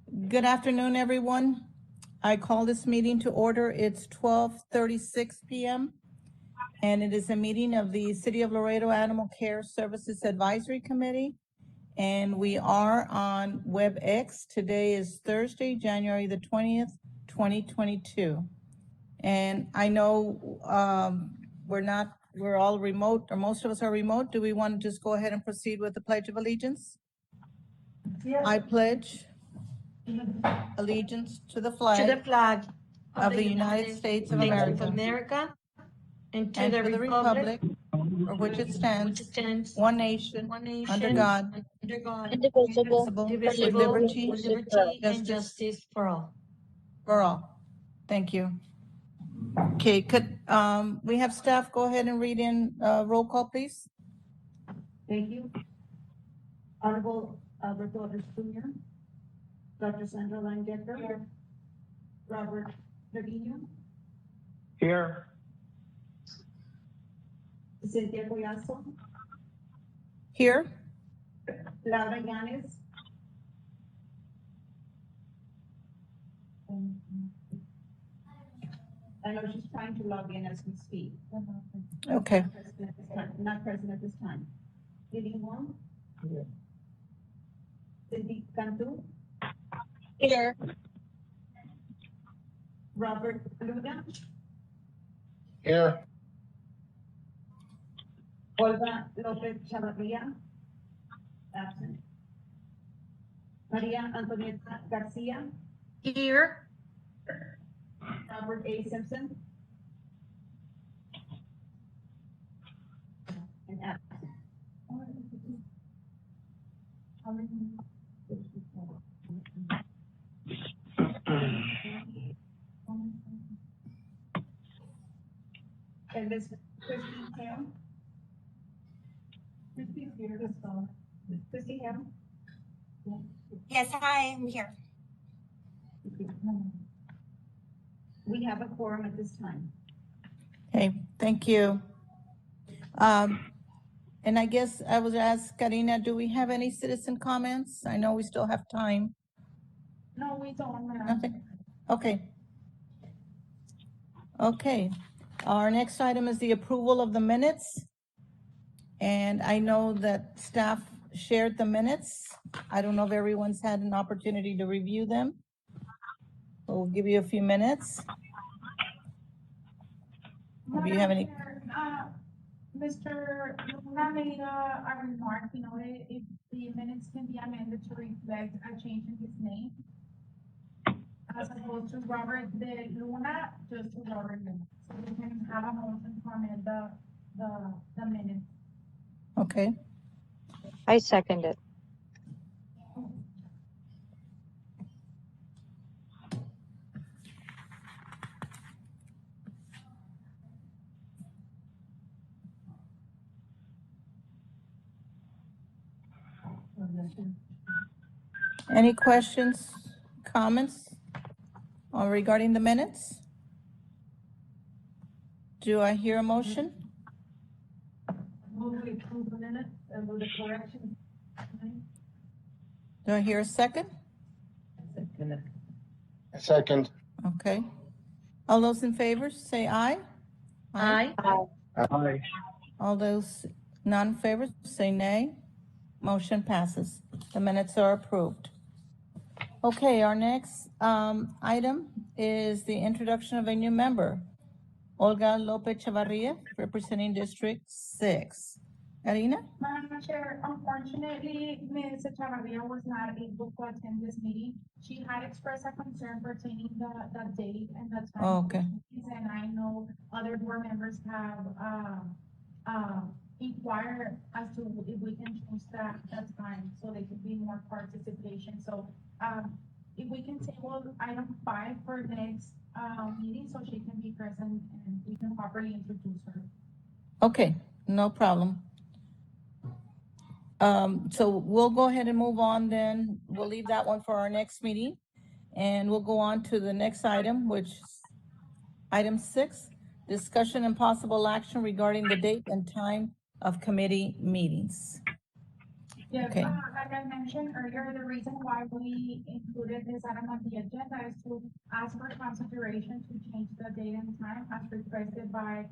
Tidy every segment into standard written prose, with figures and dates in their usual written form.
Good afternoon, everyone. I call this meeting to order. It's 12:36 p.m. and it is a meeting of the City of Laredo Animal Care Services Advisory Committee. And we are on WebEx. Today is Thursday, January the 20th, 2022. And I know we're all remote, or most of us are remote. Do we want to just go ahead and proceed with the Pledge of Allegiance? I pledge allegiance to the To flag the flag of the United States of America and to and the to the republic for which it which stands, stands one nation, one nation under God, under God, indivisible, indivisible, with indivisible, liberty with liberty and justice justice for all. for all. Thank you. Okay, could we have staff go ahead and read in roll call, please? Thank you. Honorable Alberto Torres Jr., Dr. Sandra Langecker. Here. Robert Trevino, Here. Cynthia Collazo, Here. Laura Yanes. I know she's trying to log in as we speak. Okay. Not present at this time. Lily Wong. Here. Cindy Cantu, here, Robert Luna, Here. Olga Lopez Chavarria, absent. Maria Antonieta Garcia, Here. Robert A. Simpson, and absent. And Ms. Christine Ham. Christine's here, Christine Ham. Yes, hi, I'm here. We have a quorum at this time. Okay, thank you. And I guess I was asked, Karina, do we have any citizen comments? I know we still have time. No, we don't. Nothing? Okay. Okay, our next item is the approval of the minutes. And I know that staff shared the minutes. I don't know if everyone's had an opportunity to review them. We'll give you a few minutes. Do you have any? Mr. Luna made a remark, if the minutes can be amended to reflect a change in his name. As opposed to Robert De Luna, just to Robert Luna. So we can have a motion to amend the minutes. Okay, I second it. any questions, comments regarding the minutes? Do I hear a motion? Move to approve the minutes and with the correction. Do I hear a second? Second. Okay. All those in favor, say aye. Aye. Aye. All those non in favor, say nay. Motion passes. The minutes are approved. Okay, our next item is the introduction of a new member, Olga Lopez Chavarria, representing District 6. Karina? Madam Chair, unfortunately, Ms. Chavarria was not able to attend this meeting. She had expressed a concern pertaining the date and the time. Oh, okay. And I know other board members have, inquired as to if we can choose that time, so there could be more participation. So, if we can table item 5 for next, meeting, so she can be present and we can properly introduce her. Okay, no problem. So we'll go ahead and move on then. We'll leave that one for our next meeting. And we'll go on to the next item, which is item 6, discussion and possible action regarding the date and time of committee meetings. Yes, Okay. like I mentioned earlier, the reason why we included this item on the agenda is to ask for consideration to change the date and time as requested by,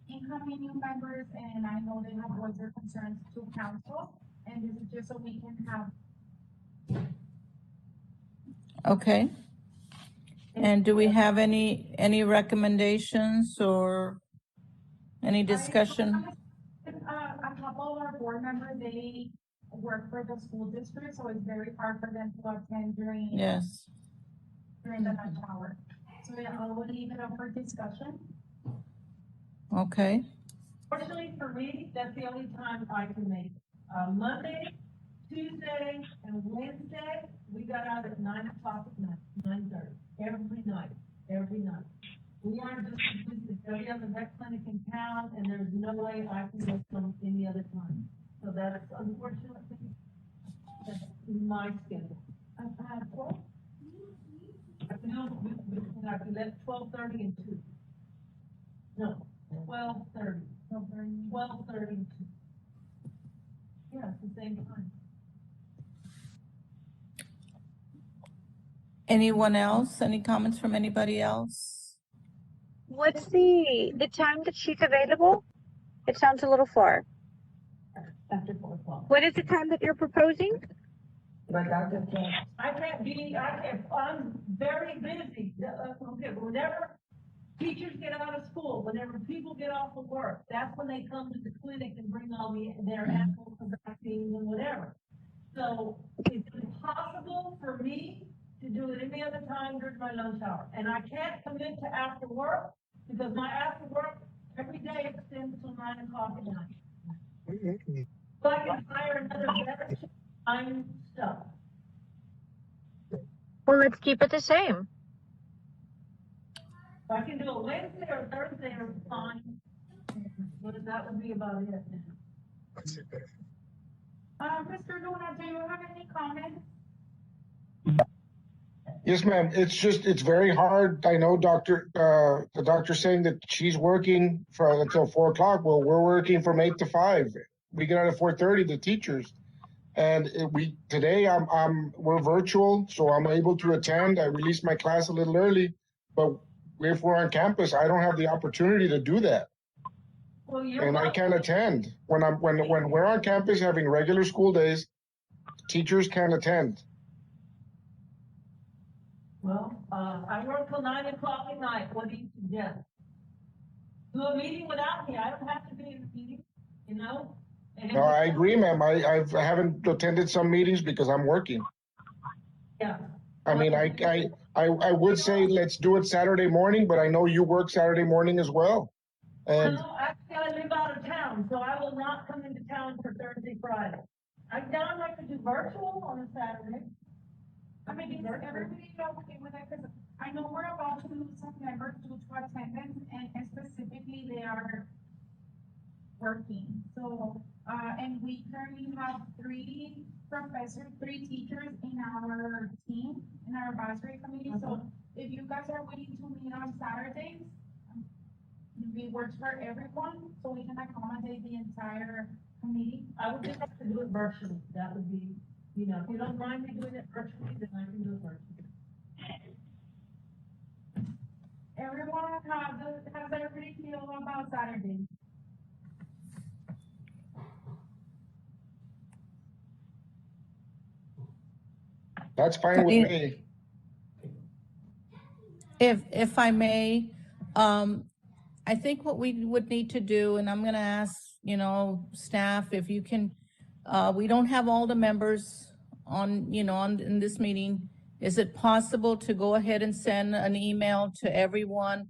incoming new members, and I know they have voiced their concerns to council, and this is just so we can have. Okay. And do we have any recommendations or any discussion? A couple of our board members, they work for the school district, so it's very hard for them to attend during Yes. the lunch hour. So yeah, I will leave it up for discussion. Okay. Fortunately for me, that's the only time I can make it. Monday, Tuesday, and Wednesday, we got out at 9 o'clock at night, 9:30, every night. We are just as busy as every other vet clinic in town, and there's no way I can go from any other time. So that's unfortunately, that's my schedule. I can let 12:30 and 2. No, 12:30. 12:30 and 2. Yeah, it's the same time. Anyone else? Any comments from anybody else? What's the time that she's available? It sounds a little far. After 4 o'clock. What is the time that you're proposing? But Dr. King, I'm very busy. Okay, whenever teachers get out of school, whenever people get off of work, that's when they come to the clinic and bring all their animals and vaccines and whatever. So it's impossible for me to do it any other time during my lunch hour. And I can't commit to after work because my after work every day extends till 9 o'clock at night. So I can hire another veteran, I'm stuck. Well, let's keep it the same. If I can do a Wednesday or Thursday or fine, but that would be about it. Mr. Luna, do you have any comments? Yes, ma'am. It's very hard. I know the doctor's saying that she's working until 4 o'clock. Well, we're working from 8 to 5. We get out at 4:30, the teachers. And today we're virtual, so I'm able to attend. I released my class a little early, but if we're on campus, I don't have the opportunity to do that. Well, you're And I welcome. can't attend. When we're on campus having regular school days, teachers can't attend. Well, I work till 9 o'clock at night. What do you suggest? Do a meeting without me. I don't have to be in the meeting, you know? And No, I agree, ma'am. I haven't attended some meetings because I'm working. Yeah. I mean, I would say let's do it Saturday morning, but I know you work Saturday morning as well. And No, actually, I live out of town, so I will not come into town for Thursday, Friday. I'd like to do virtual on a Saturday. I mean, is everybody okay with that? Because I know we're about to lose some members due to attendance, and specifically they are working. So, and we currently have 3 teachers in our team, in our advisory committee. So if you guys are willing to meet on Saturdays, it works for everyone, so we can accommodate the entire committee. I would just have to do it virtually. That would be, if you don't mind me doing it virtually, then I can do it virtually. Everyone, how does everybody feel about Saturdays? that's fine with me. If I may, I think what we would need to do, and I'm gonna ask, staff, if you can, we don't have all the members in this meeting. Is it possible to go ahead and send an email to everyone?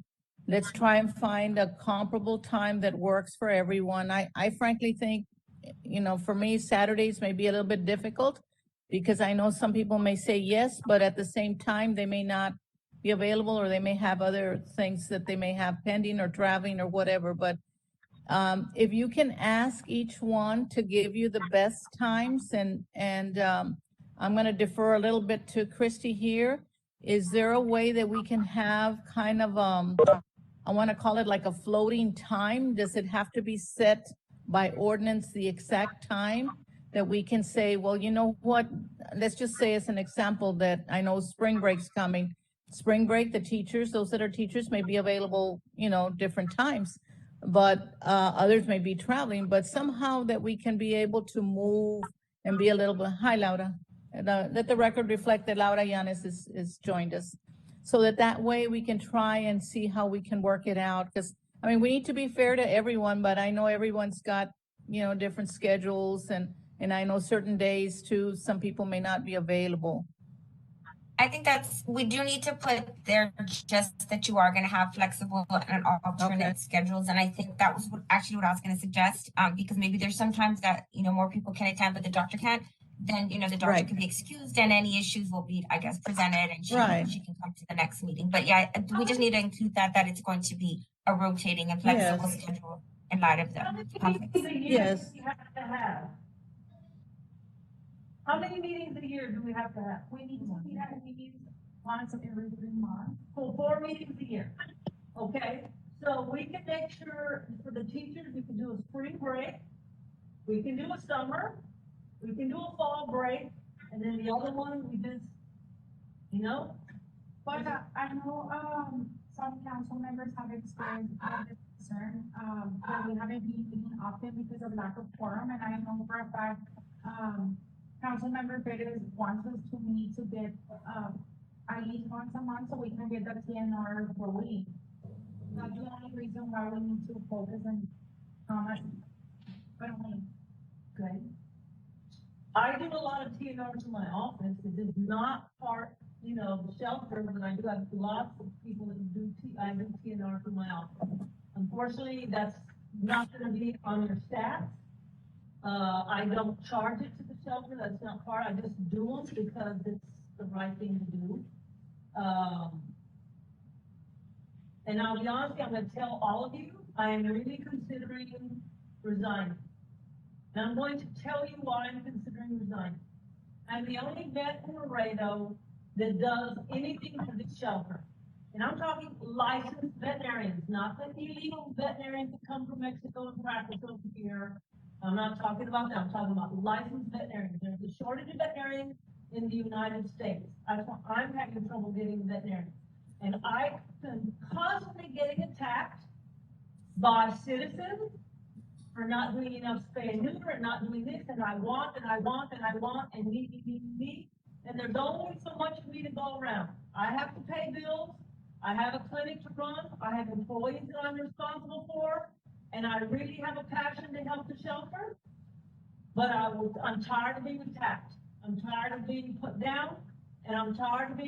Let's try and find a comparable time that works for everyone. I frankly think, for me, Saturdays may be a little bit difficult because I know some people may say yes, but at the same time, they may not be available, or they may have other things that they may have pending or traveling or whatever. But if you can ask each one to give you the best times, and I'm going to defer a little bit to Christy here. Is there a way that we can have kind of, I want to call it like a floating time? Does it have to be set by ordinance the exact time that we can say, well, you know what? Let's just say as an example that I know spring break's coming. Spring break, the teachers, those that are teachers may be available, different times, but others may be traveling, but somehow that we can be able to move and be a little bit, hi, Laura. Let the record reflect that Laura Yanes is joined us. So that way we can try and see how we can work it out. Because, I mean, we need to be fair to everyone, but I know everyone's got, different schedules and I know certain days too, some people may not be available. I think we do need to put there just that you are going to have flexible and alternate Okay. schedules. And I think that was what I was going to suggest, because maybe there's sometimes that, more people can attend, but the doctor can't. Then, the doctor Right. can be excused and any issues will be, I guess, presented and Right. she can come to the next meeting. But yeah, we just need to include that it's going to be a rotating and flexible Yes. schedule in light of How many the conflicts. meetings a year Yes. do we have to have? How many meetings a year do we have to have? We need to meet at meetings once every 3 months. So 4 meetings a year, okay? So we can make sure for the teachers, we can do a spring break, we can do a summer, we can do a fall break, and then the other one, we just, But I know, some council members have expressed a concern, that we haven't been meeting often because of lack of quorum, and I know for a fact, council member Perez wants us to meet to get, at least once a month, so we can get the TNR going. That's the only reason why we need to focus on how much, but only, okay? I do a lot of TNRs in my office, it is not part, the shelter, but I do have lots of people that I do TNR in my office. Unfortunately, that's not gonna be on your stats. I don't charge it to the shelter, that's not part, I just do them because it's the right thing to do. And I'll be honest, I'm gonna tell all of you, I am really considering resigning. And I'm going to tell you why I'm considering resigning. I'm the only vet in Laredo that does anything for this shelter. And I'm talking licensed veterinarians, not the illegal veterinarians that come from Mexico and practice over here. I'm not talking about that, I'm talking about licensed veterinarians. There's a shortage of veterinarians in the United States. That's why I'm having trouble getting veterinarians. And I am constantly getting attacked by citizens for not doing enough spay and neuter and not doing this, and I want, and I want, and I want, and me. And there's only so much for me to go around. I have to pay bills, I have a clinic to run, I have employees that I'm responsible for, and I really have a passion to help the shelter. But I'm tired of being attacked. I'm tired of being put down, and I'm tired of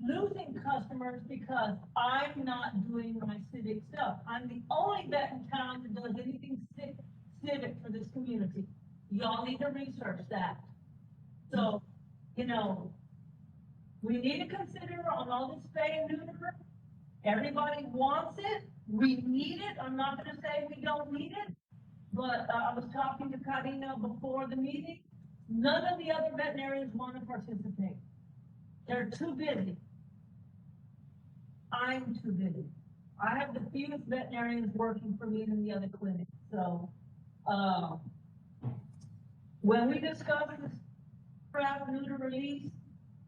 losing customers because I'm not doing my civic stuff. I'm the only vet in town that does anything civic for this community. Y'all need to research that. So, we need to consider on all this spay and neuter. Everybody wants it. We need it. I'm not gonna say we don't need it. But I was talking to Karina before the meeting. None of the other veterinarians want to participate. They're too busy. I'm too busy. I have the fewest veterinarians working for me in the other clinic. So, when we discuss this trap neuter release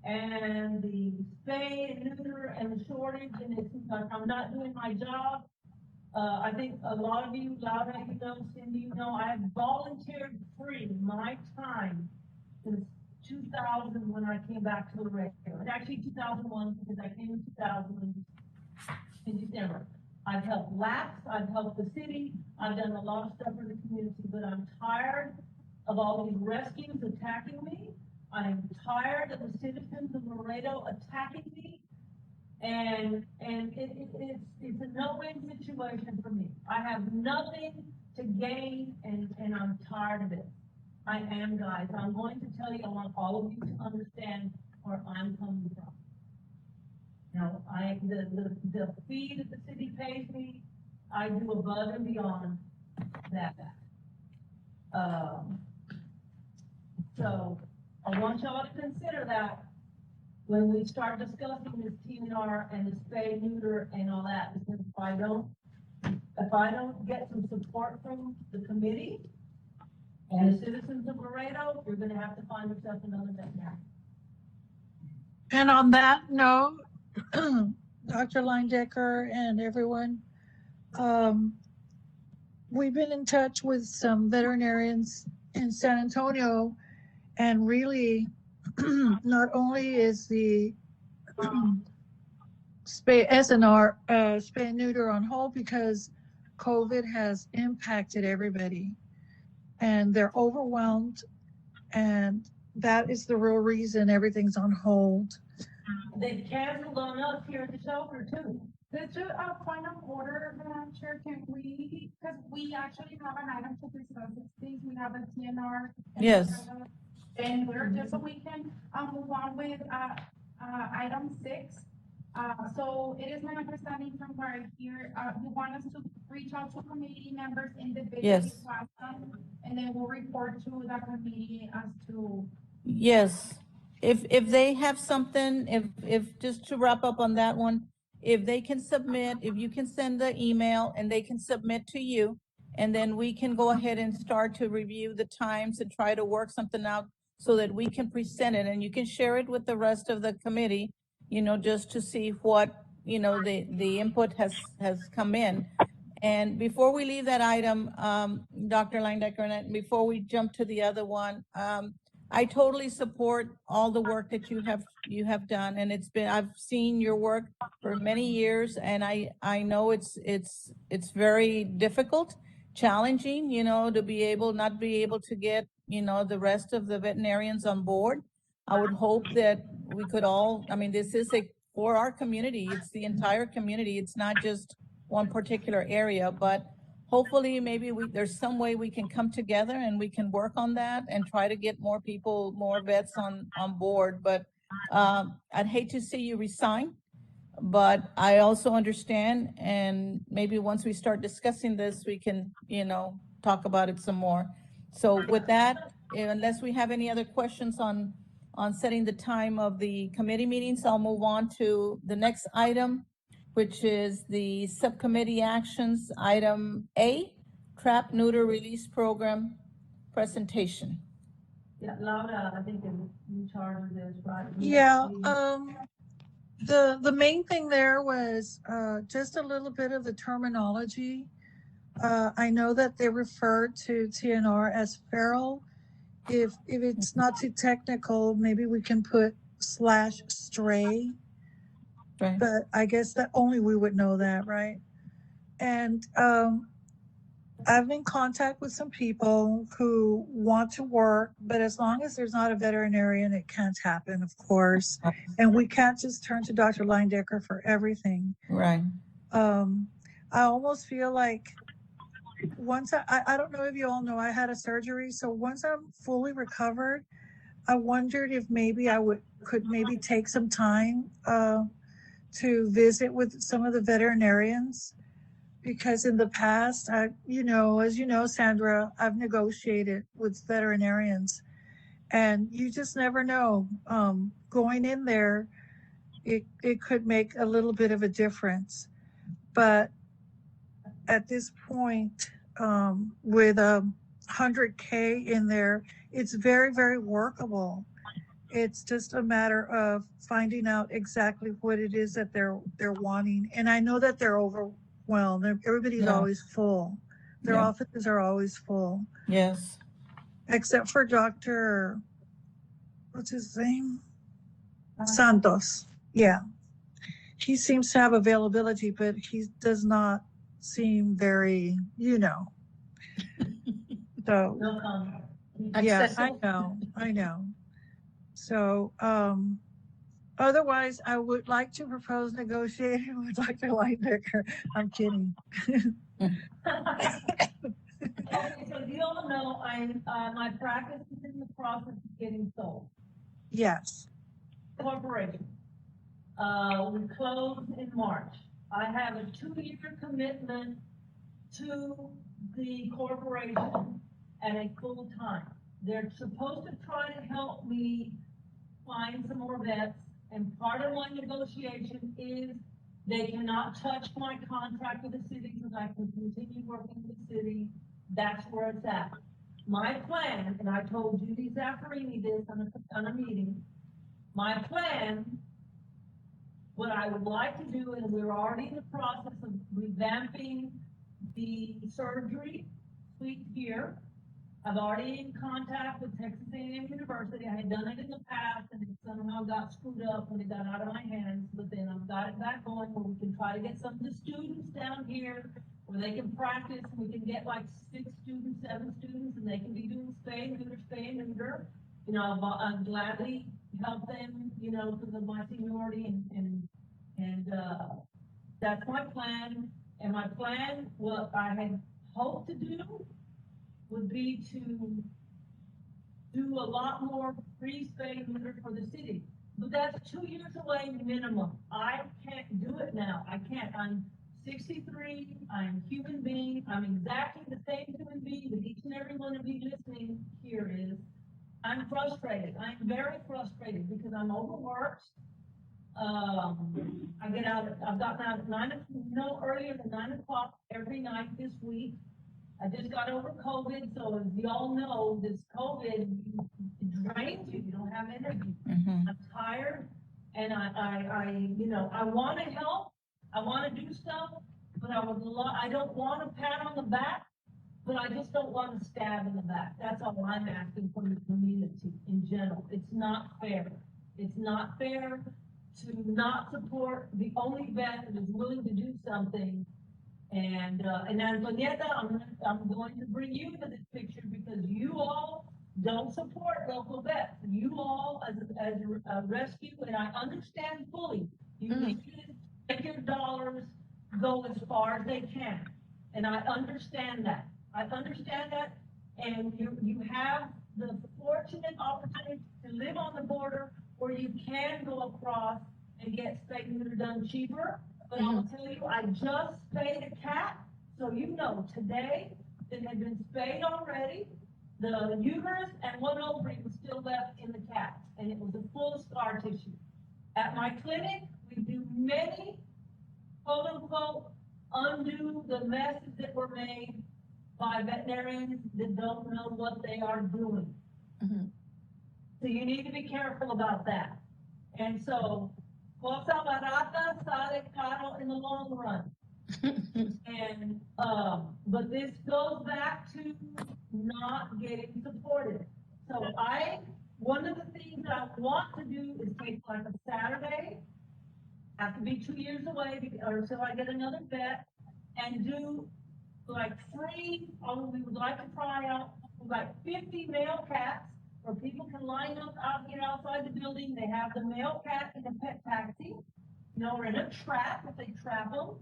and the spay and neuter and the shortage, and it's like I'm not doing my job. I think a lot of you, Laura, Cindy, I have volunteered free my time since 2000 when I came back to Laredo. And actually 2001 because I came in 2000 in December. I've helped LAPS, I've helped the city, I've done a lot of stuff for the community, but I'm tired of all these rescues attacking me. I'm tired of the citizens of Laredo attacking me. And it's a no-win situation for me. I have nothing to gain and I'm tired of it. I am, guys. I'm going to tell you, I want all of you to understand where I'm coming from. The fee that the city pays me, I do above and beyond that. So I want y'all to consider that when we start discussing this TNR and the spay, neuter, and all that, because if I don't get some support from the committee And the citizens of Laredo, you're gonna have to find yourself another veterinarian. And on that note, Dr. Linedecker and everyone, we've been in touch with some veterinarians in San Antonio, and really, not only is the SNR spay and neuter on hold because COVID has impacted everybody, and they're overwhelmed, and that is the real reason everything's on hold. They've canceled on us here at the shelter too. Just a point of order, Madam Chair, can we, because we actually have an item to discuss these things, we have a TNR. Yes. And we're, just so we can, move on with, item 6. So it is my understanding from right here, you want us to reach out to committee members individually. Yes. to ask them, and then we'll report to the committee as to. Yes, if they have something, if, just to wrap up on that one, if they can submit, if you can send the email and they can submit to you, and then we can go ahead and start to review the times and try to work something out so that we can present it, and you can share it with the rest of the committee, just to see what, the input has come in. And before we leave that item, Dr. Linedecker, and before we jump to the other one, I totally support all the work that you have done, and I've seen your work for many years, and I know it's very difficult, challenging, to not be able to get, the rest of the veterinarians on board. I would hope that we could all, this is for our community, it's the entire community, it's not just one particular area, but hopefully maybe there's some way we can come together and we can work on that and try to get more people, more vets on board. But I'd hate to see you resign, but I also understand, and maybe once we start discussing this, we can, talk about it some more. So with that, unless we have any other questions on setting the time of the committee meetings, I'll move on to the next item, which is the subcommittee actions, item A, trap neuter release program presentation. Yeah, Laura, I think is in charge of this, right? Yeah, the main thing there was just a little bit of the terminology. I know that they refer to TNR as feral. If it's not too technical, maybe we can put /stray. Right. But I guess that only we would know that, right? And I've been in contact with some people who want to work, but as long as there's not a veterinarian, it can't happen, of course. And we can't just turn to Dr. Linedecker for everything. Right. I almost feel like once I don't know if you all know, I had a surgery. So once I'm fully recovered, I wondered if maybe could maybe take some time to visit with some of the veterinarians, because in the past, as you know, Sandra, I've negotiated with veterinarians, and you just never know. Going in there, it could make a little bit of a difference. But at this point, with 100K in there, it's very, very workable. It's just a matter of finding out exactly what it is that they're wanting. And I know that they're overwhelmed. Everybody's always full. Their offices are always full. Yes. Except for Dr. What's his name? Santos. Yeah. He seems to have availability, but he does not seem very, So, No comment. yeah, I know. So, otherwise, I would like to propose negotiating with Dr. Linedecker. I'm kidding. Okay, so you all know, my practice is in the process of getting sold. Yes. Corporation. We closed in March. I have a 2-year commitment to the corporation at a full time. They're supposed to try to help me find some more vets, and part of my negotiation is they cannot touch my contract with the city because I can continue working with the city. That's where it's at. my plan, and I told Judy Zaffarini this on a meeting, my plan, what I would like to do, and we're already in the process of revamping the surgery suite here. I've already in contact with Texas A&M University. I had done it in the past and it somehow got screwed up when it got out of my hands, but then I've got it back going where we can try to get some of the students down here where they can practice and we can get like 6 students, 7 students, and they can be doing spay and neuter. You know, I'd gladly help them, you know, because of my seniority and that's my plan. And my plan, what I had hoped to do would be to do a lot more free spay and neuter for the city. But that's 2 years away minimum. I can't do it now. I can't. I'm 63. I'm a human being. I'm exactly the same human being that each and every one of you listening here is. I'm frustrated. I'm very frustrated because I'm overworked. I've gotten out at no earlier than 9 o'clock every night this week. I just got over COVID, so as y'all know, this COVID drains you. You don't have energy. Mhm. I'm tired, and I want to help. I want to do stuff, but I don't want a pat on the back, but I just don't want to stab in the back. That's all I'm asking from the community in general. It's not fair. It's not fair to not support the only vet that is willing to do something. And Antonietta, I'm going to bring you into this picture because you all don't support local vets. You all, as a rescue, and I understand fully, you need to make your dollars go as far as they can. And I understand that. And you have the fortunate opportunity to live on the border where you can go across and get spay and neuter done cheaper. But I'll tell you, I just spayed a cat, so you know, today, it had been spayed already. The uterus and one ovary was still left in the cat, and it was a full scar tissue. At my clinic, we do many, quote unquote, undo the messes that were made by veterinarians that don't know what they are doing. So you need to be careful about that. And so, cosa barata sale caro in the long run. And, but this goes back to not getting supported. So one of the things I want to do is take like a Saturday, have to be 2 years away or until I get another vet, and do like free, we would like to try out like 50 male cats where people can line up out here outside the building. They have the male cat in a pet taxi, or in a trap if they trap them.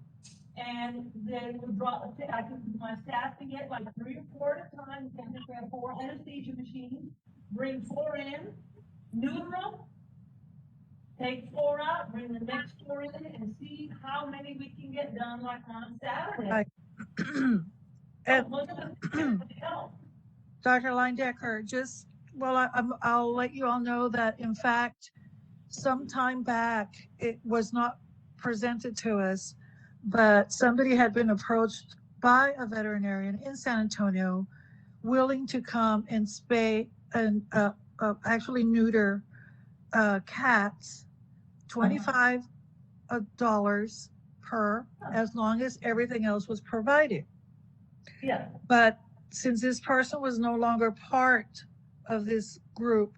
And then we my staff can get like 3 or 4 at a time. We have 4 anesthesia machines, bring 4 in, neuter them, take 4 out, bring the next 4 in, and see how many we can get done like on Saturday. Right. And Dr. Leindecker, I'll let you all know that in fact, some time back, it was not presented to us, but somebody had been approached by a veterinarian in San Antonio willing to come and spay and actually neuter cats, $25 per, as long as everything else was provided. Yeah. But since this person was no longer part of this group,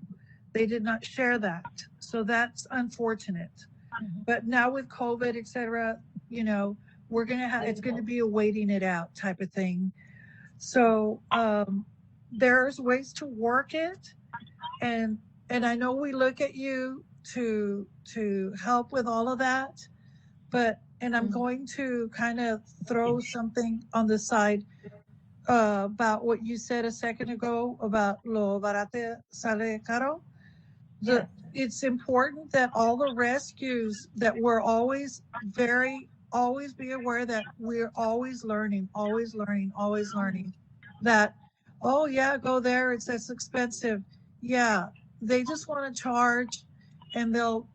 they did not share that. So that's unfortunate. But now with COVID, et cetera, we're going to have, it's going to be a waiting it out type of thing. So there's ways to work it. And I know we look at you to help with all of that, and I'm going to kind of throw something on the side about what you said a second ago about lo barate sale caro. It's important that all the rescues that we're always be aware that we're always learning, that, oh yeah, go there, it's expensive. Yeah, they just want to charge and they'll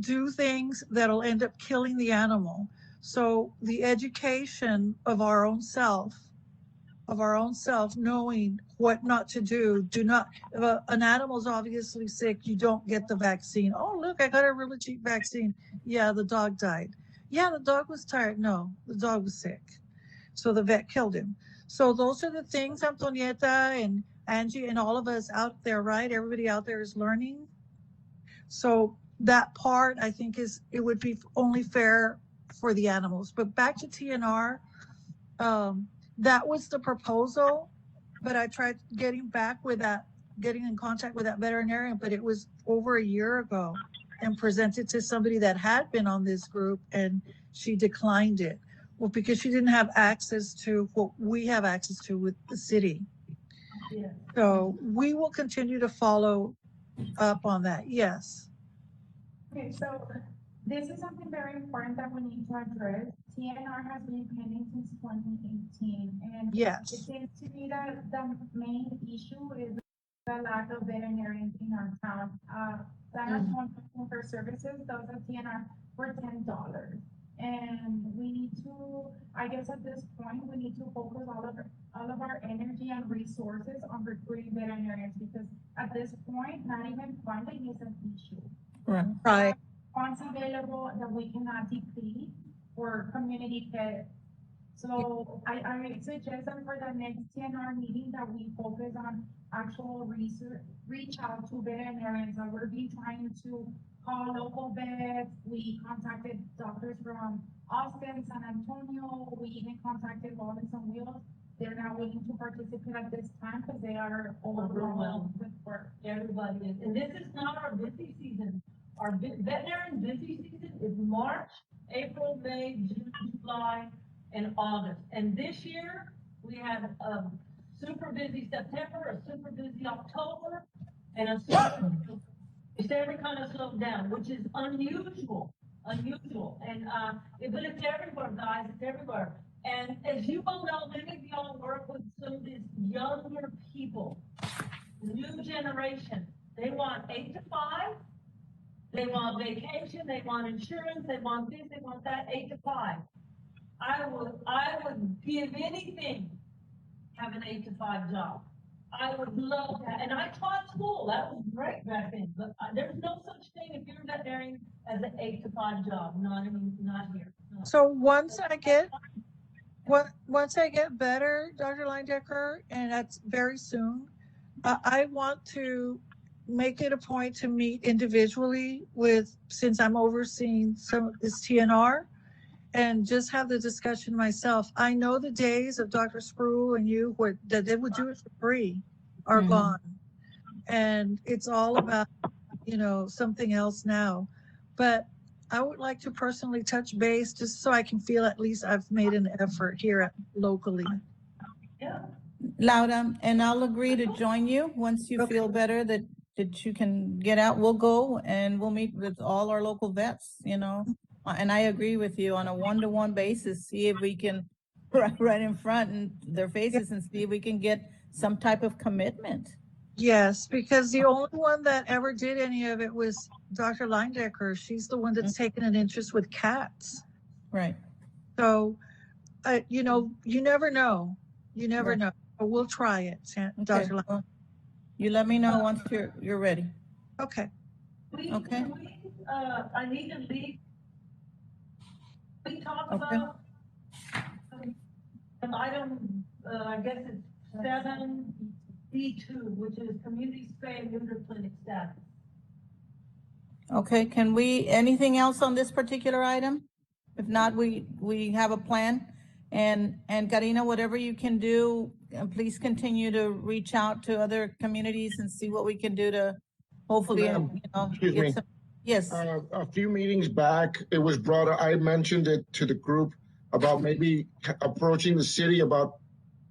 do things that'll end up killing the animal. So the education of our own self of our own self, knowing what not to do. Do not, if an animal's obviously sick, you don't get the vaccine. Oh, look, I got a really cheap vaccine. Yeah, the dog died. Yeah, the dog was tired. No, the dog was sick. So the vet killed him. So those are the things, Antonieta and Angie and all of us out there, right? Everybody out there is learning. So that part, I think, it would be only fair for the animals. But back to TNR, that was the proposal, but I tried getting in contact with that veterinarian, but it was over a year ago, and presented to somebody that had been on this group, and she declined it. Well, because she didn't have access to what we have access to with the city. Yeah. So we will continue to follow up on that. Yes. Okay, so this is something very important that we need to address. TNR has been pending since 2018, and it Yes. seems to me that the main issue is the lack of veterinarians in our town. San Antonio for services does a TNR for $10. And we need to, I guess at this point, we need to focus all of our energy and resources on recruiting veterinarians, because at this point, not even funding is an issue. Right. Funds available that we cannot deplete for community care. So I suggest that for the next TNR meeting that we focus on actual research, reach out to veterinarians. And we're been trying to call local vets. We contacted doctors from Austin, San Antonio. We even contacted Lawrence on Wheels. They're not willing to participate at this time because they are overwhelmed with work. Everybody is, and this is not our busy season. Our veterinarian busy season is March, April, May, June, July, and August. And this year, we had a super busy September, a super busy October, and a super, December kind of slowed down, which is unusual. And, but it's everywhere, guys, it's everywhere. And as you all know, many of y'all work with some of these younger people, new generation. They want 8 to 5. They want vacation, they want insurance, they want this, they want that, 8 to 5. I would give anything, have an 8 to 5 job. I would love that, and I taught school, that was great back then, but there's no such thing if you're a veterinarian as an 8 to 5 job, not here. No. So once I get better, Dr. Leindecker, and that's very soon, I want to make it a point to meet individually since I'm overseeing some of this TNR, and just have the discussion myself. I know the days of Dr. Spruill and you that they would do it for free are gone. And it's all about, something else now. But I would like to personally touch base just so I can feel at least I've made an effort here locally. Yeah. Laura, and I'll agree to join you once you Okay. feel better that you can get out. We'll go and we'll meet with all our local vets, and I agree with you on a one-to-one basis, see if we can right in front in their faces and see if we can get some type of commitment. Yes, because the only one that ever did any of it was Dr. Leindecker. She's the one that's taken an interest with cats. Right. So, you never know. You never Right. know. But we'll try it, Okay. Dr. Leindecker. Well, you let me know once you're ready. Okay. Okay. I need to leave. We talked Okay. about an item, I guess it's 7B2, which is community spay and neuter clinic status. Okay, anything else on this particular item? If not, we have a plan. And Karina, whatever you can do, please continue to reach out to other communities and see what we can do to hopefully, Ma'am, excuse me. Yes, A few meetings back, it was brought up, I mentioned it to the group about maybe approaching the city about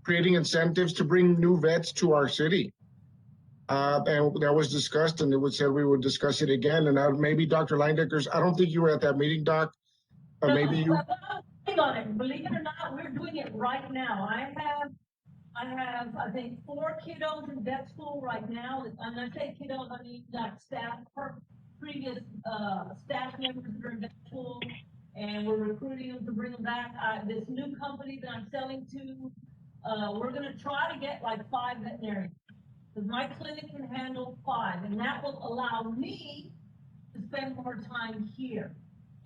creating incentives to bring new vets to our city. And that was discussed, and it was said we would discuss it again. And maybe Dr. Leindecker's, I don't think you were at that meeting, Doc. Or maybe you. Hang on it. Believe it or not, we're doing it right now. I have, I think, 4 kiddos in vet school right now. And I say kiddos, I mean like staff, previous staff members that are in vet school, and we're recruiting them to bring them back. This new company that I'm selling to, we're gonna try to get like 5 veterinarians. Cause my clinic can handle 5, and that will allow me to spend more time here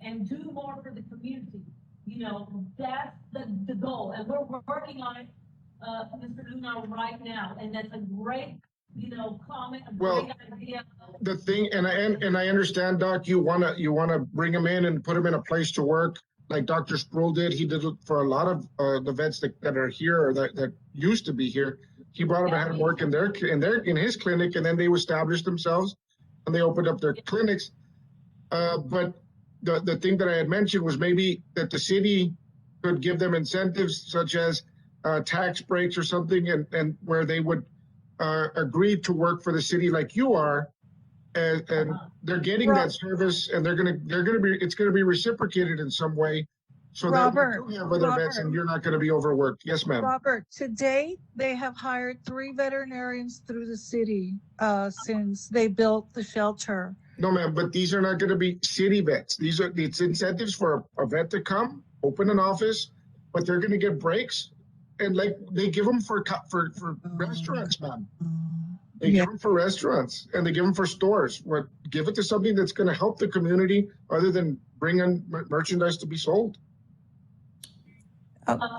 and do more for the community. You know, that's the goal, and we're working on it, Mr. Luna, right now, and that's a great, you know, comment, a Well, great idea. The thing, and I understand, Doc, you wanna bring them in and put them in a place to work, like Dr. Sproul did. He did it for a lot of the vets that are here or that used to be here. He brought them and had them work in his clinic, and then they established themselves and they opened up their clinics. But the thing that I had mentioned was maybe that the city could give them incentives such as tax breaks or something, and where they would agree to work for the city like you are, and they're getting that service, and it's gonna be reciprocated in some way, so that Robert, we do have other vets, and you're not gonna be overworked. Yes, ma'am. Robert, today they have hired 3 veterinarians through the city, since they built the shelter. No, ma'am, but these are not gonna be city vets. It's incentives for a vet to come, open an office, but they're gonna get breaks. And like, they give them for restaurants, ma'am. They give them for restaurants, and they give them for stores. Give it to something that's gonna help the community other than bring in merchandise to be sold.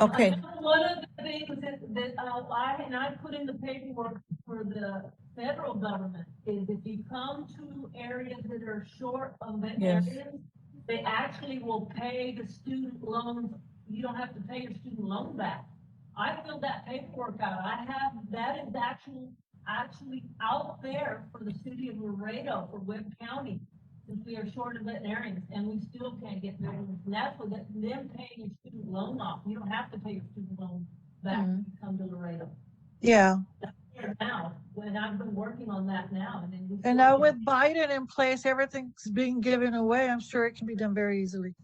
Okay, I know one of the things that I put in the paperwork for the federal government is if you come to areas that are short of veterinarians, they actually will pay the student loans. You don't have to pay your student loan back. I filled that paperwork out. That is actually out there for the city of Laredo, for Webb County, since we are short of veterinarians, and we still can't get veterinarians. And that's for them paying your student loan off. You don't have to pay your student loan back when you come to Laredo. Yeah. That's there now, when I've been working on that now, and then we And still now can't- with Biden in place, everything's being given away. I'm sure it can be done very easily.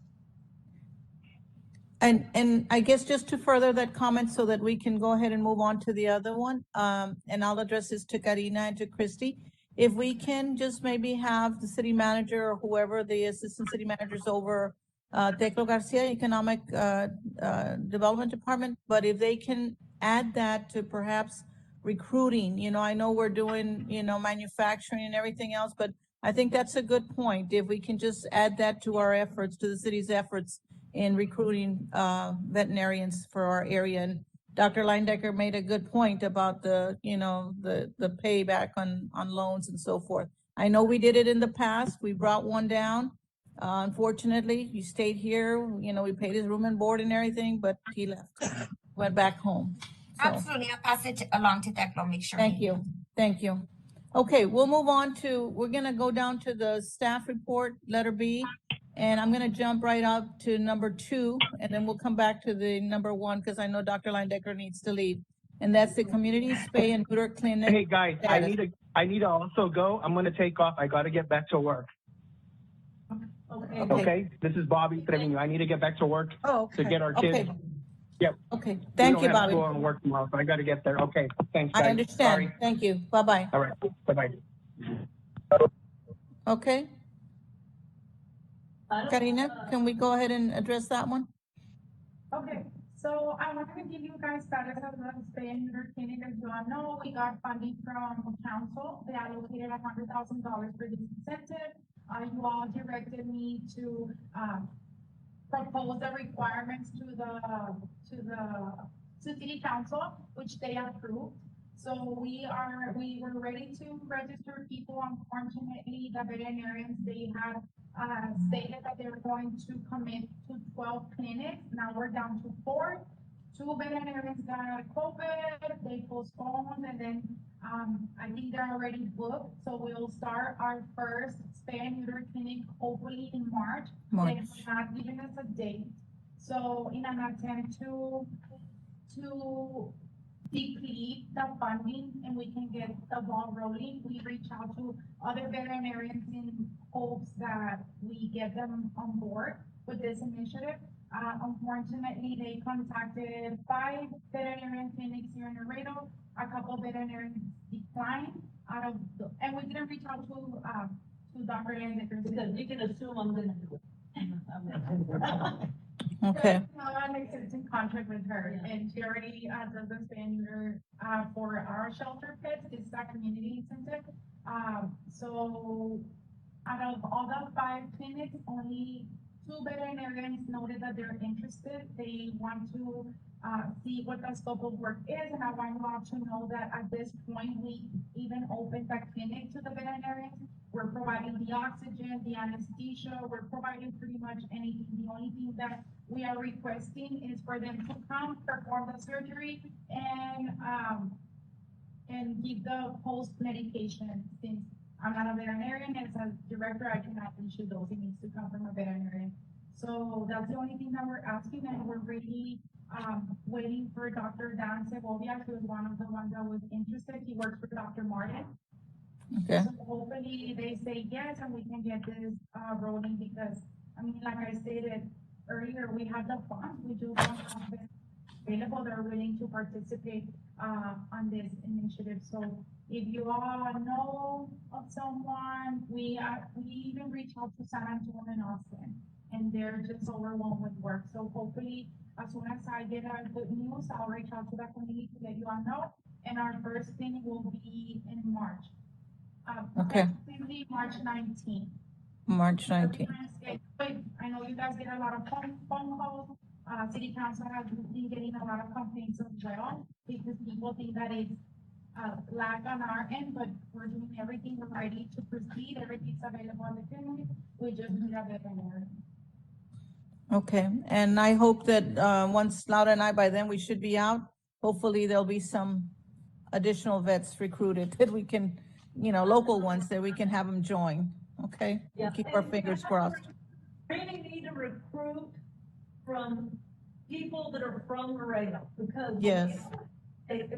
and I guess just to further that comment so that we can go ahead and move on to the other one, and I'll address this to Karina and to Christy. If we can just maybe have the city manager or whoever the assistant city managers over Teclo Garcia Economic Development Department, but if they can add that to perhaps recruiting, I know we're doing, manufacturing and everything else, but I think that's a good point. If we can just add that to our efforts, to the city's efforts in recruiting veterinarians for our area. And Dr. Leindecker made a good point about the payback on loans and so forth. I know we did it in the past. We brought one down. Unfortunately, he stayed here. We paid his room and board and everything, but he left, went back home. So, Absolutely. I'll pass it along to Teclo, make sure. thank you. Thank you. Okay, we'll move on we're gonna go down to the staff report, letter B. And I'm gonna jump right up to number 2, and then we'll come back to the number 1, because I know Dr. Leindecker needs to leave. And that's the community spay and neuter clinic. Hey guys, status. I need to also go. I'm gonna take off. I gotta get back to work. Okay. Okay? This is Bobby Trevino. I need to get back to work Oh, to okay. get our kids. Okay. Yep. Okay, thank you, We don't have Bobby. to go and work tomorrow, so I gotta get there. Okay, thanks guys. I understand. Sorry. Thank you. Bye-bye. All right, bye-bye. Okay, I don't- Karina, can we go ahead and address that one? Okay, so I wanted to give you guys status of the spay and neuter clinic. As you all know, we got funding from council. They allocated $100,000 for this incentive. You all directed me to, propose the requirements to city council, which they approved. So we were ready to register people. Unfortunately, the veterinarians, they had stated that they were going to commit to 12 clinics. Now we're down to 4. 2 veterinarians got COVID, they postponed, and then I think they're already booked. So we'll start our first spay and neuter clinic hopefully in March. They have not given us a date. So in an attempt to deplete the funding and we can get the ball rolling, we reach out to other veterinarians in hopes that we get them on board with this initiative. Unfortunately, they contacted 5 veterinarian clinics here in Laredo. A couple veterinarians declined and we didn't reach out to Dr. Leindecker. Because you can assume I'm gonna do it. Okay, An existing contract with her, and she already, does the standard, for our shelter pets, it's a community incentive. So out of all the 5 clinics, only 2 veterinarians noted that they're interested. They want to, see what the scope of work is, and I want you all to know that at this point, we even opened the clinic to the veterinarians. We're providing the oxygen, the anesthesia, we're providing pretty much anything. The only thing that we are requesting is for them to come, perform the surgery, and give the post medication. Since I'm not a veterinarian, as a director, I cannot issue those. It needs to come from a veterinarian. So that's the only thing that we're asking, and we're really, waiting for Dr. Dan Segovia, who is one of the ones that was interested. He works for Dr. Martin. okay, So hopefully they say yes, and we can get this, rolling, because, I mean, like I stated earlier, we have the funds, we just don't have them available, they're willing to participate, on this initiative. So if you all know of someone, we even reach out to San Antonio and Austin, and they're just overwhelmed with work. So hopefully, as soon as I get a good news, I'll reach out to the community to let you all know, and our first thing will be in March. Okay. Tentatively March 19th. March 19th. I know you guys get a lot of phone calls. City council has been getting a lot of complaints as well, because people think that it's, lack on our end, but we're doing everything, we're ready to proceed, everything's available on the clinic, we just need a veterinarian. Okay, and I hope that, once Laura and I, by then, we should be out. Hopefully, there'll be some additional vets recruited that we can, local ones that we can have them join, okay? We'll keep our fingers crossed. Really need to recruit from people that are from Laredo, because. Yes. If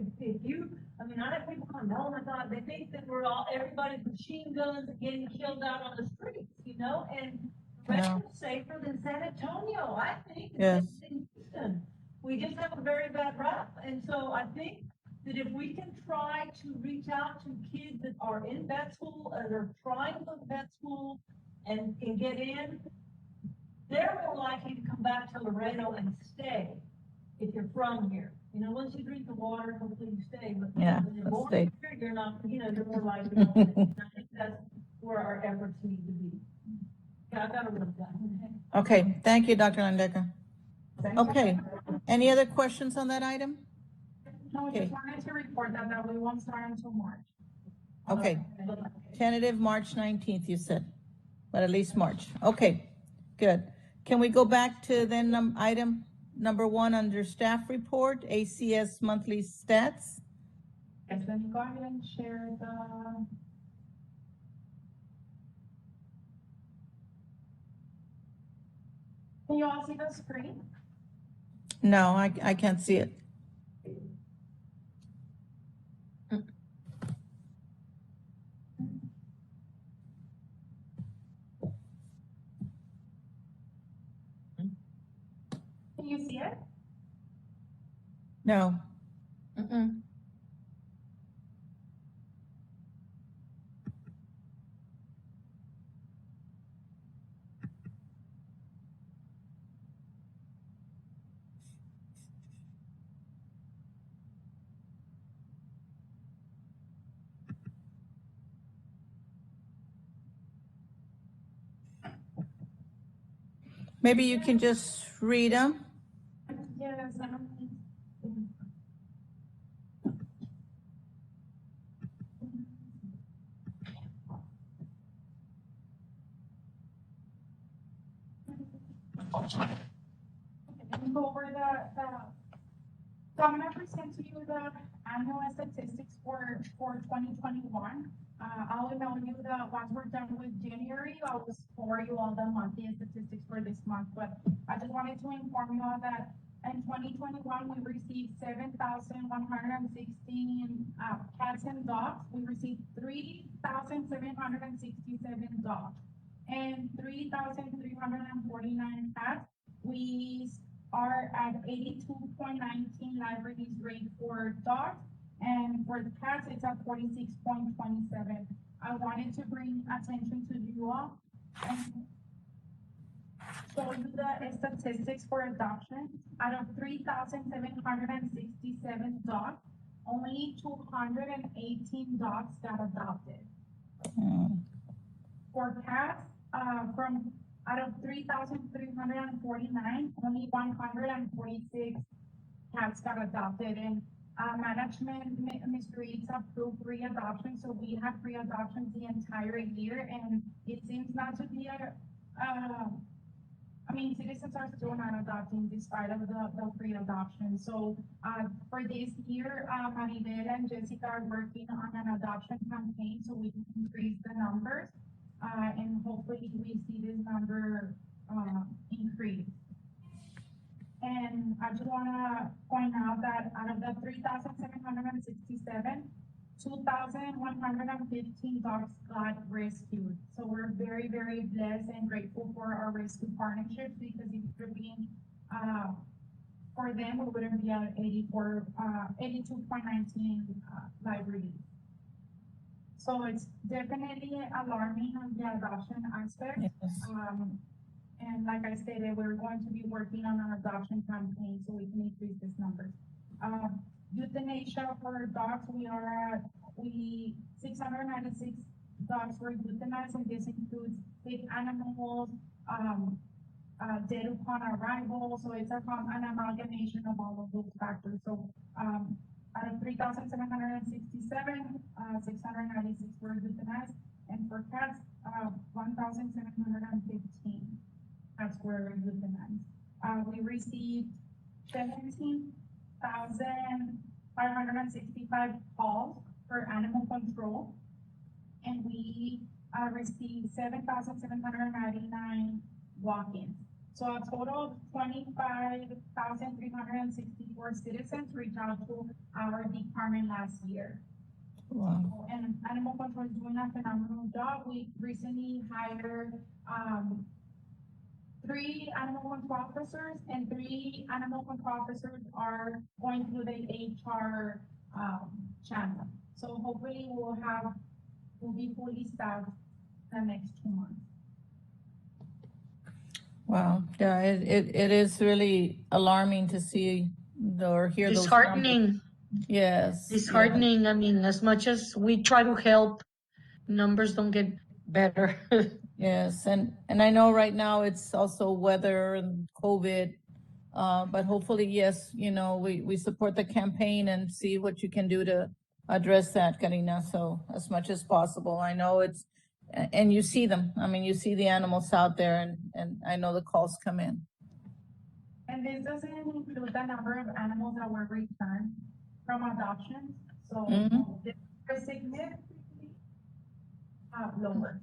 you, I mean, I have people come, oh my God, they think that everybody's machine guns and getting killed out on the streets, and Laredo's safer than San Antonio, I think. Yes. In Houston. We just have a very bad rap, and so I think that if we can try to reach out to kids that are in vet school, or they're trying to go to vet school and get in, they're more likely to come back to Laredo and stay if you're from here. Once you drink the water, hopefully you stay, but Yeah, when you're born stay. here, you're not, you're more likely not to. And I think that's where our efforts need to be. Yeah, I got to work that. Okay, thank you, Dr. Landecker. Okay, any other questions on that item? No, Okay. just wanted to report that we won't start until March. Okay, tentative March 19th, you said, but at least March. Okay, good. Can we go back to then item number 1 under staff report, ACS monthly stats? Yes, let me go ahead and share the. Can you all see the screen? No, I can't see it. Can you see it? No. Maybe you can just read them. Yes. Go over so I'm gonna present to you the annual statistics for 2021. I'll email you once we're done with January, I'll just forward you all the monthly statistics for this month. But I just wanted to inform you all that in 2021, we received 7,116 cats and dogs. We received 3,767 dogs and 3,349 cats. We are at 82.19 live release rate for dogs, and for the cats, it's at 46.27. I wanted to bring attention to you all. And show you the statistics for adoption. Out of 3,767 dogs, only 218 dogs got adopted. Mm. For cats, out of 3,349, only 146 cats got adopted. And management, Mr. Reeds approved free adoption, so we have free adoptions the entire year, and it seems not to be citizens are still not adopting despite of the free adoption. So, for this year, Maribel and Jessica are working on an adoption campaign so we can increase the numbers. And hopefully we see this number, increase. And I just wanna point out that out of the 3,767, 2,115 dogs got rescued. So we're very, very blessed and grateful for our rescue partnerships, because if it would be, for them, we wouldn't be at 82.19 libraries. So it's definitely alarming on the adoption aspect. Yes. And like I stated, we're going to be working on an adoption campaign so we can increase this number. Euthanasia for dogs, we are at 696 dogs were euthanized, and this includes sick animals, dead upon arrival. So it's an amalgamation of all of those factors. So out of 3,767, 696 were euthanized, and for cats, 1,715 cats were euthanized. We received 17,565 calls for animal control, and we received 7,799 walk-ins. So a total of 25,364 citizens reached out to our department last year. Wow. And animal control is doing a phenomenal job. We recently hired 3 animal control officers, and 3 animal control officers are going through the HR channel. So hopefully we'll be fully staffed the next 2 months. Wow, yeah, it is really alarming to see or hear those numbers. Disheartening, Yes. disheartening. I mean, as much as we try to help, numbers don't get better. Yes, and I know right now it's also weather and COVID, but hopefully, yes, we support the campaign and see what you can do to address that, Karina, so as much as possible. I know and you see them. I mean, you see the animals out there, and I know the calls come in. And this doesn't include the number of animals that were returned from adoption. So Mhm. they're significantly lower.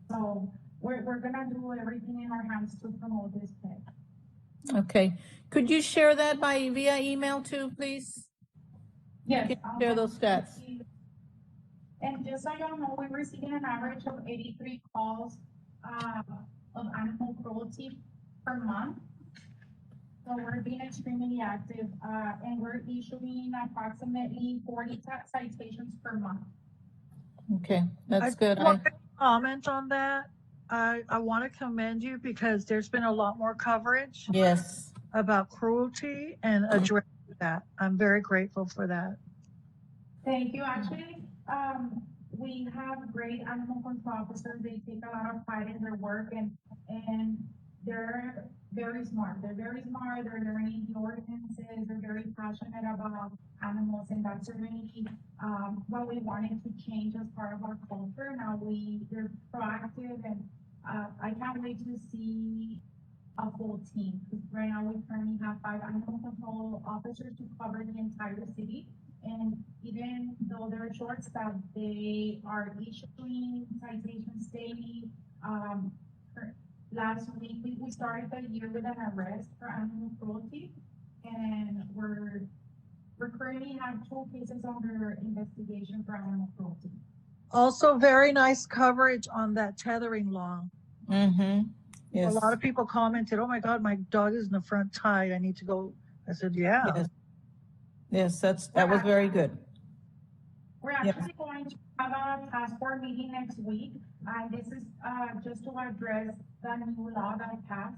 So we're gonna do everything in our hands to promote this page. Okay, could you share that via email too, please? Yes. Can you share those stats? And just so y'all know, we're receiving an average of 83 calls of animal cruelty per month. So we're being extremely active, and we're issuing approximately 40 citations per month. Okay, that's good. I want to comment on that. I want to commend you because there's been a lot more coverage Yes. about cruelty and addressing that. I'm very grateful for that. Thank you. Actually, we have great animal control officers. They take a lot of pride in their work, and they're very smart. They're learning the ordinances. They're very passionate about animals, and that's really what we wanted to change as part of our culture. Now they're proactive, and I can't wait to see a full team, because right now we currently have 5 animal control officers to cover the entire city. And even though they're short-staffed, they are issuing citations daily. Last week, we started the year with an arrest for animal cruelty, and we're currently have 2 cases under investigation for animal cruelty. Also, very nice coverage on that tethering law. Mm-hmm. Yes. A lot of people commented, "Oh my God, my dog is in the front tied. I need to go." I said, "Yeah." Yes, that was very good. We're actually going to have a task force meeting next week, and this is, just to address the new law that passed,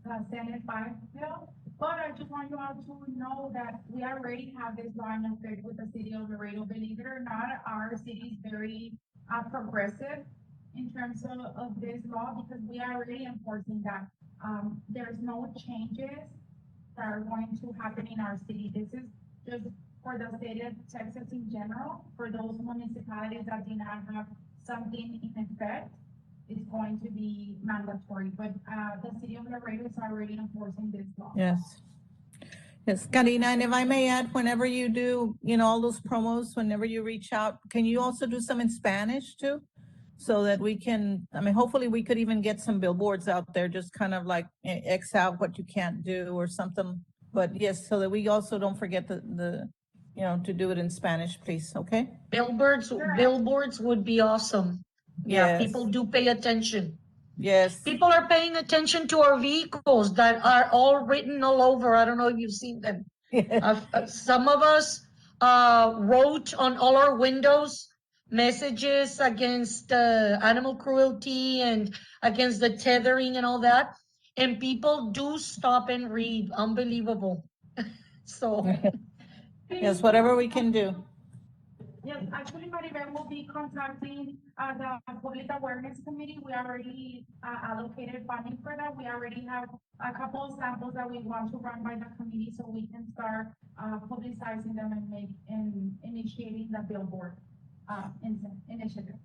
the Senate 5 bill. But I just want you all to know that we already have this law in effect with the city of Laredo. Believe it or not, our city is very, progressive in terms of this law, because we are already enforcing that. There's no changes that are going to happen in our city. This is just for the state of Texas in general, for those municipalities that did not have something in effect, it's going to be mandatory, but, the city of Laredo is already enforcing this law. Yes. Yes, Karina, and if I may add, whenever you do, all those promos, whenever you reach out, can you also do some in Spanish too? So that we can, hopefully we could even get some billboards out there, just kind of like X out what you can't do or something. But yes, so that we also don't forget to do it in Spanish, please, okay? Billboards would be awesome. Yeah, Yes. people do pay attention. Yes. People are paying attention to our vehicles that are all written all over. I don't know if you've seen them. Some of us wrote on all our windows messages against animal cruelty and against the tethering and all that. And people do stop and read. Unbelievable. So, Yes, whatever we can do. Yes, actually, Maribel will be contacting, the Public Awareness Committee. We already, allocated funding for that. We already have a couple of samples that we want to run by the committee, so we can start, publicizing them and initiating the billboard, initiative.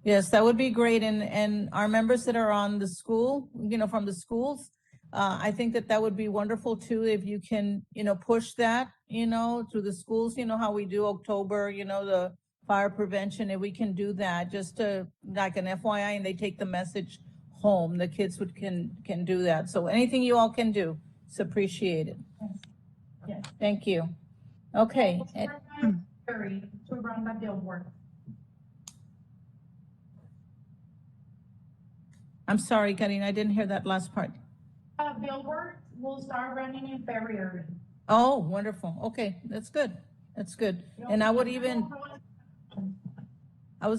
Yes, that would be great. And our members that are on the school, from the schools, I think that would be wonderful too, if you can, push that, through the schools, how we do October, the fire prevention, if we can do that, just to, like an FYI, and they take the message home, the kids can do that. So anything you all can do, it's appreciated. Yes. Thank you. Okay. To run the billboard. I'm sorry, Karina, I didn't hear that last part. Billboard will start running in February. Oh, wonderful. Okay, that's good. That's good. And I was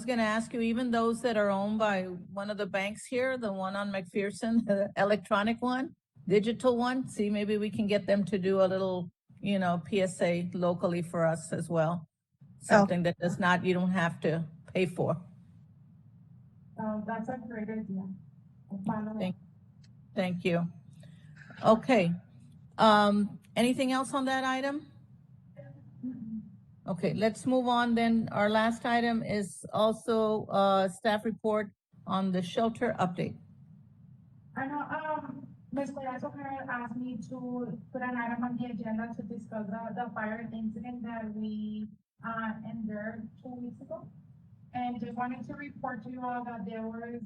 gonna ask you, even those that are owned by one of the banks here, the one on McPherson, the electronic one, digital one, see, maybe we can get them to do a little, PSA locally for us as well. Something that you don't have to pay for. That's a great idea. Thank you. Okay. Anything else on that item? Okay, let's move on then. Our last item is also staff report on the shelter update. I know, Ms. Collazo asked me to put an item on the agenda to discuss the fire incident that we endured 2 weeks ago. And just wanted to report to you all that there was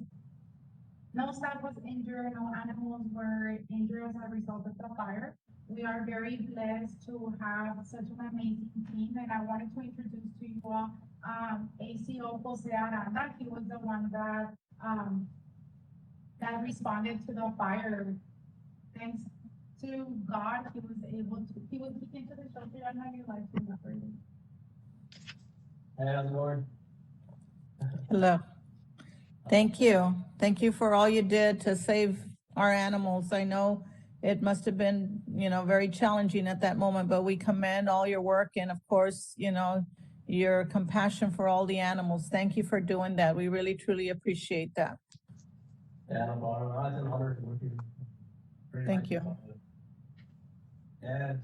no staff was injured, no animals were injured as a result of the fire. We are very blessed to have such an amazing team, and I wanted to introduce to you all, ACO Jose Aranda. He was the one that responded to the fire. Thanks to God, he came to the shelter and how you like to operate. Hey, how's it going? Hello. Thank you. Thank you for all you did to save our animals. I know it must have been, very challenging at that moment, but we commend all your work and of course, your compassion for all the animals. Thank you for doing that. We really, truly appreciate that. Yeah, no problem. It's an honor to work here. Thank you. Yeah,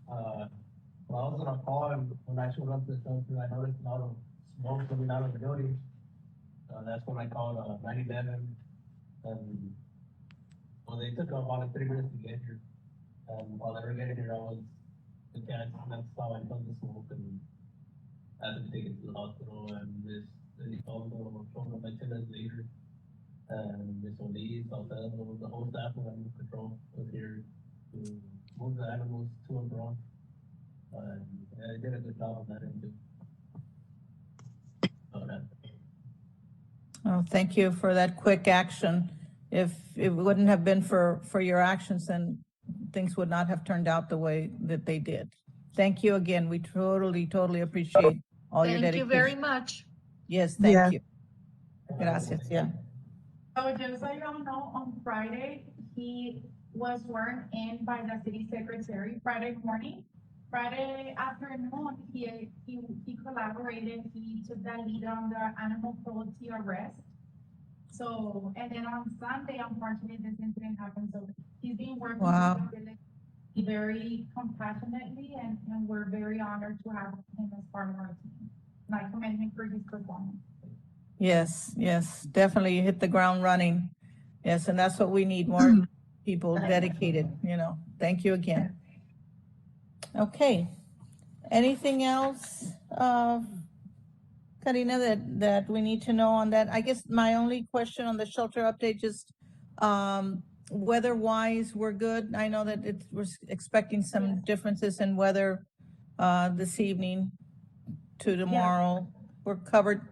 well, I was on a call and when I showed up to the shelter, I noticed a lot of smoke coming out of the building. That's when I called 911 and well, they took about 3 minutes to get here. And while they were getting here, I was the cat, and that's how I felt the smoke and I had to take it to the hospital and they called my 10 minutes later. And Miss O'Lee's, the whole staff of animal control was here to move the animals to and from. And I did a good job on that end too. Oh, thank you for that quick action. If it wouldn't have been for your actions, then things would not have turned out the way that they did. Thank you again. We totally appreciate all your Thank you very dedication. much. Yes, Yeah. thank you. Gracias, yeah. So just so you all know, on Friday, he was sworn in by the city secretary Friday morning. Friday afternoon, he collaborated, he took the lead on the animal cruelty arrest. So, and then on Sunday, unfortunately, this incident happened, so he's been working Wow. with the village very compassionately, and we're very honored to have him as part of our team. And I commend him for his performance. Yes, definitely hit the ground running. Yes, and that's what we need, more people dedicated, you know. Thank you again. Okay. Anything else, Karina, that we need to know on that? I guess my only question on the shelter update, just weather-wise, we're good. I know that we're expecting some differences in weather this evening to tomorrow. We're covered.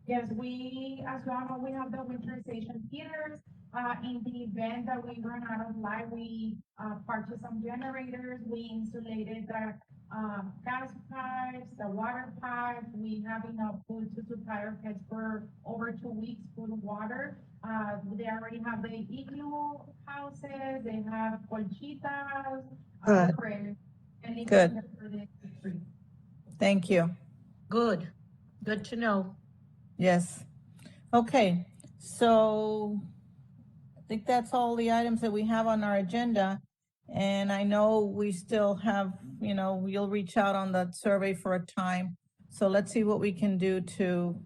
Yes, we, as you all know, we have the winterization heaters. In the event that we run out of light, we purchased some generators. We insulated the gas pipes, the water pipes. We have enough food to supply our pets for over 2 weeks, food and water. They already have the igloo houses. They have colchitas. Good. Good. Thank you. Good. Good to know. Yes. Okay, so I think that's all the items that we have on our agenda. And I know we still have, you know, you'll reach out on that survey for a time. So let's see what we can do to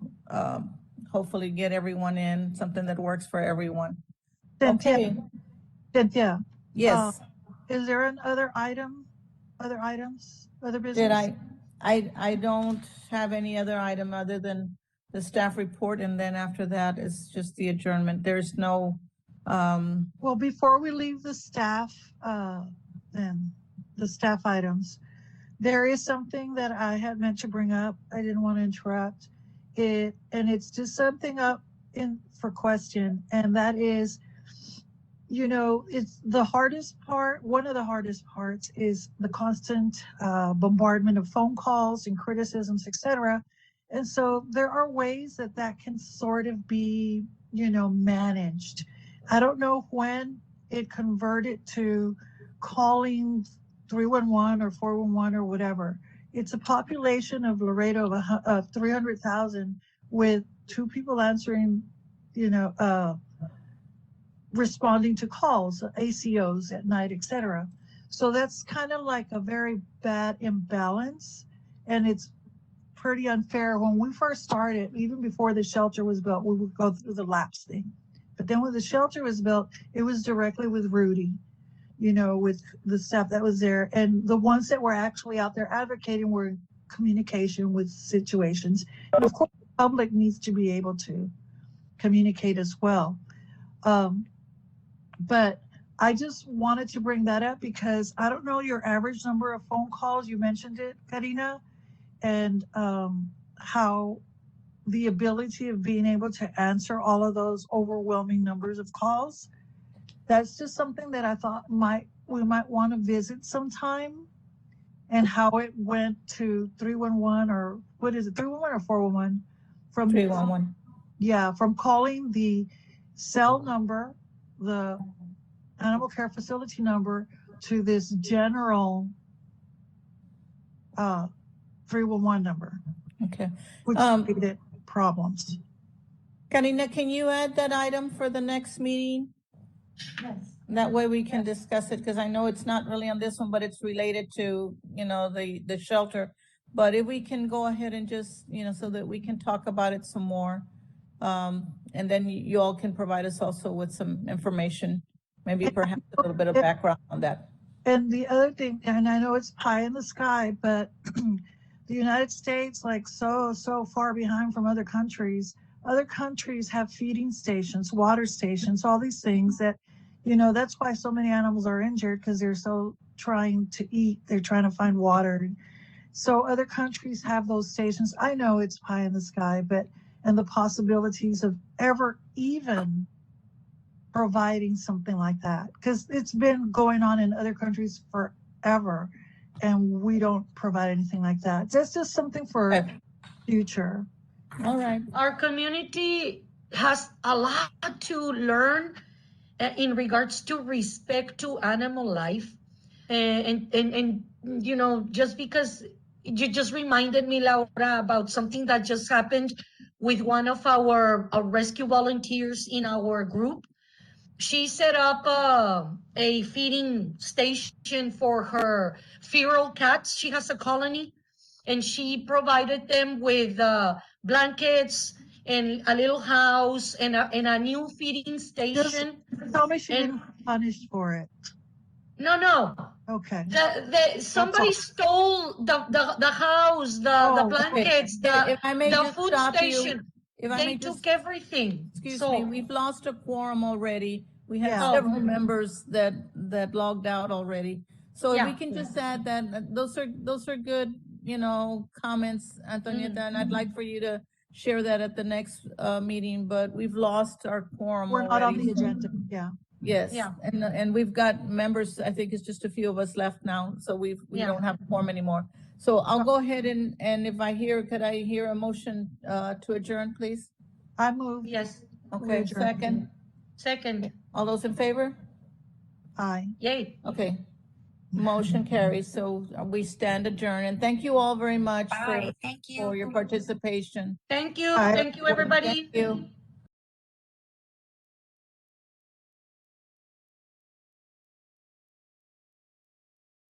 hopefully get everyone in, something that works for everyone. Okay, Cynthia, yes. is there other items, other Did business? I don't have any other item other than the staff report, and then after that is just the adjournment. There's no, Well, before we leave the staff, and the staff items, there is something that I had meant to bring up. I didn't want to interrupt it, and it's just something up for question, and that is, you know, it's the hardest part. One of the hardest parts is the constant bombardment of phone calls and criticisms, etc. And so there are ways that can sort of be, you know, managed. I don't know when it converted to calling 311 or 411 or whatever. It's a population of Laredo of 300,000 with 2 people answering, you know, responding to calls, ACOs at night, etc. So that's kind of like a very bad imbalance, and it's pretty unfair. When we first started, even before the shelter was built, we would go through the lapse thing. But then when the shelter was built, it was directly with Rudy, you know, with the staff that was there. And the ones that were actually out there advocating were in communication with situations. And of course, the public needs to be able to communicate as well. But I just wanted to bring that up because I don't know your average number of phone calls. You mentioned it, Karina, and how the ability of being able to answer all of those overwhelming numbers of calls. That's just something that I thought we might want to visit sometime, and how it went to 311, or what is it, 311 or 411? From 311. Yeah, from calling the cell number, the animal care facility number, to this general 311 number, Okay. which created problems. Karina, can you add that item for the next meeting? Yes. That way we can discuss it, because I know it's not really on this one, but it's related to, you know, the shelter. But if we can go ahead and just, you know, so that we can talk about it some more. And then you all can provide us also with some information, maybe perhaps a little bit of background on that. And the other thing, and I know it's pie in the sky, but the United States, like so far behind from other countries have feeding stations, water stations, all these things that, you know, that's why so many animals are injured, because they're so trying to eat, they're trying to find water. So other countries have those stations. I know it's pie in the sky, and the possibilities of ever even providing something like that, because it's been going on in other countries forever. and we don't provide anything like that. That's just something for Okay. future. All right. Our community has a lot to learn in regards to respect to animal life. And you know, just because you just reminded me, Laura, about something that just happened with one of our rescue volunteers in our group. She set up a feeding station for her feral cats. She has a colony, and she provided them with blankets and a little house and a new feeding station. Tell me she And- didn't get punished for it. No. Okay. Somebody all. stole the house, the Oh, okay. blankets, If I may the just food stop you, station. if I They may took just, everything. excuse So- me, we've lost a quorum already. We have Yeah. several members that logged out already. So if we Yeah. can just add that, those are good, you know, comments, Antonieta, and I'd like for you to share that at the next meeting, but we've lost our quorum We're not on already. the agenda. Yeah. Yes, Yeah. and we've got members, I think it's just a few of us left now, so we Yeah. don't have a quorum anymore. So I'll go ahead and if I hear, could I hear a motion to adjourn, please? I move. Yes. Okay, adjourn. second, Second. all those in favor? Aye. Yay. Okay. Motion carries, so we stand adjourned, and thank you all very much Bye. Thank you. for your participation. Thank you. Aye. Thank you, everybody. Thank you.